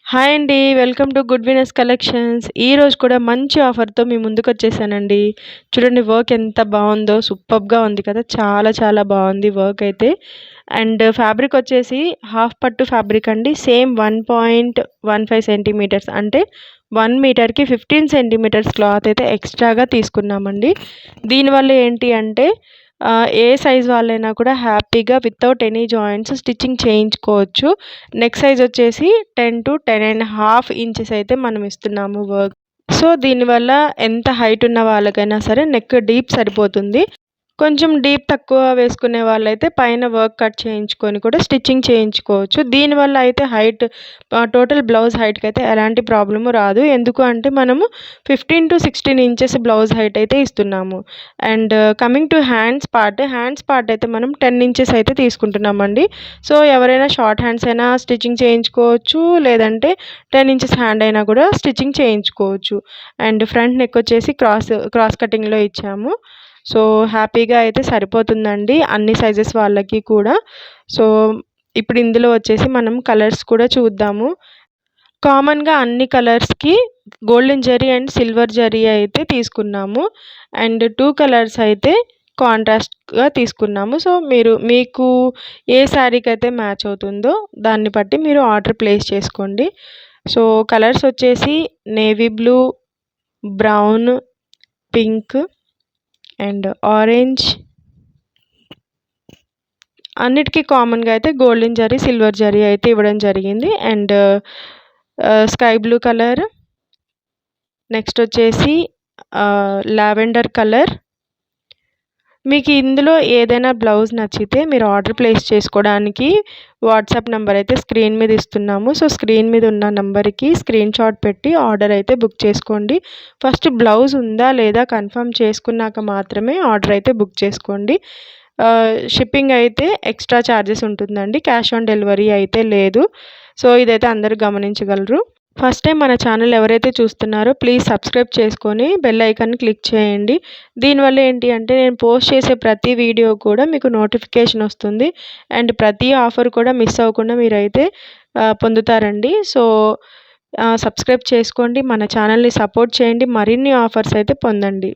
Hi అండి. Welcome to good vines collections. ఈరోజు కూడా మంచి ఆఫర్‌తో మీ ముందుకొచ్చేసానండి. చూడండి వర్క్ ఎంత బావుందో సూపర్బ్‌గా ఉంది కదా! చాలా చాలా బావుంది వర్క్ అయితే. అండ్ ఫ్యాబ్రిక్ వచ్చేసి హాఫ్ పట్టు ఫ్యాబ్రిక్ అండి. సేమ్ 1.15 సెంటీమీటర్స్ అంటే 1 మీటర్‌కి 15 సెంటీమీటర్స్ క్లాత్ అయితే ఎక్స్‌ట్రాగా తీసుకున్నామండి. దీనివల్ల ఏంటి అంటే ఏ సైజ్ వాళ్ళైనా కూడా హ్యాపీగా వితౌట్ ఎనీ జాయింట్స్ స్టిచ్చింగ్ చేయించుకోవచ్చు. నెక్ సైజ్ వచ్చేసి 10-10.5 ఇంచెస్ అయితే మనం ఇస్తున్నాము వర్క్. సో, దీనివల్ల ఎంత హైట్ ఉన్న వాళ్ళకైనా సరే నెక్ డీప్ సరిపోతుంది. కొంచెం డీప్ తక్కువ వేసుకునే వాళ్ళైతే పైన వర్క్ కట్ చేయించుకొని కూడా స్టిచ్చింగ్ చేయించుకోవచ్చు. దీనివల్ల అయితే టోటల్ బ్లౌజ్ హైట్‌కైతే ఎలాంటి ప్రాబ్లము రాదు. ఎందుకు అంటే మనము 15-16 ఇంచెస్ బ్లౌజ్ హైట్ అయితే ఇస్తున్నాము. And coming to hands part అయితే మనం 10 ఇంచెస్ అయితే తీసుకుంటున్నామండి. సో, ఎవరైనా షార్ట్ హ్యాండ్స్ అయినా స్టిచ్చింగ్ చేయించుకోవచ్చు. లేదంటే 10 ఇంచెస్ హ్యాండ్ అయినా కూడా స్టిచ్చింగ్ చేయించుకోవచ్చు. అండ్ ఫ్రంట్ నెక్ వచ్చేసి క్రాస్ కటింగ్‌లో ఇచ్చాము. సో, హ్యాపీగా అయితే సరిపోతుందండి అన్ని సైజెస్ వాళ్ళకి కూడా. సో, ఇప్పుడు ఇందులో వచ్చేసి మనం కలర్స్ కూడా చూద్దాము. కామన్‌గా అన్ని కలర్స్‌కి golden zari and silver zari అయితే తీసుకున్నాము. అండ్ 2 కలర్స్ అయితే కాంట్రాస్ట్‌గా తీసుకున్నాము. సో, మీకు ఏ శారీకైతే మ్యాచ్ అవుతుందో దాన్ని బట్టి మీరు ఆర్డర్ ప్లేస్ చేసుకోండి. సో, కలర్స్ వచ్చేసి navy blue, brown, pink and orange. అన్నిటికి కామన్‌గా అయితే గోల్డెన్ జరీ, సిల్వర్ జరీ అయితే ఇవ్వడం జరిగింది. And sky blue colour, next వచ్చేసి లావెండర్ కలర్. మీకు ఇందులో ఏదైనా బ్లౌజ్ నచ్చితే మీరు ఆర్డర్ ప్లేస్ చేసుకోవడానికి వాట్సాప్ నంబర్ అయితే స్క్రీన్ మీద ఇస్తున్నాము. సో, స్క్రీన్ మీద ఉన్న నంబర్‌కి స్క్రీన్‌షాట్ పెట్టి ఆర్డర్ అయితే బుక్ చేసుకోండి. ఫస్ట్ బ్లౌజ్ ఉందా లేదా కన్ఫర్మ్ చేసుకున్నాక మాత్రమే ఆర్డర్ అయితే బుక్ చేసుకోండి. షిప్పింగ్ అయితే ఎక్స్‌ట్రా చార్జెస్ ఉంటుందండి. క్యాష్ ఆన్ డెలివరీ అయితే లేదు. సో, ఇదైతే అందరూ గమనించగలరు. ఫస్ట్ టైం మన ఛానల్ ఎవరైతే చూస్తున్నారో ప్లీజ్ సబ్స్క్రైబ్ చేసుకొని బెల్ ఐకాన్ క్లిక్ చేయండి. దీనివల్ల ఏంటి అంటే నేను పోస్ట్ చేసే ప్రతి వీడియో కూడా మీకు నోటిఫికేషన్ వస్తుంది. అండ్ ప్రతి ఆఫర్ కూడా మిస్ అవ్వకుండా మీరైతే పొందుతారండి. సో, సబ్స్క్రైబ్ చేసుకోండి. మన ఛానల్‌ని సపోర్ట్ చేయండి. మరిన్ని ఆఫర్స్ అయితే పొందండి.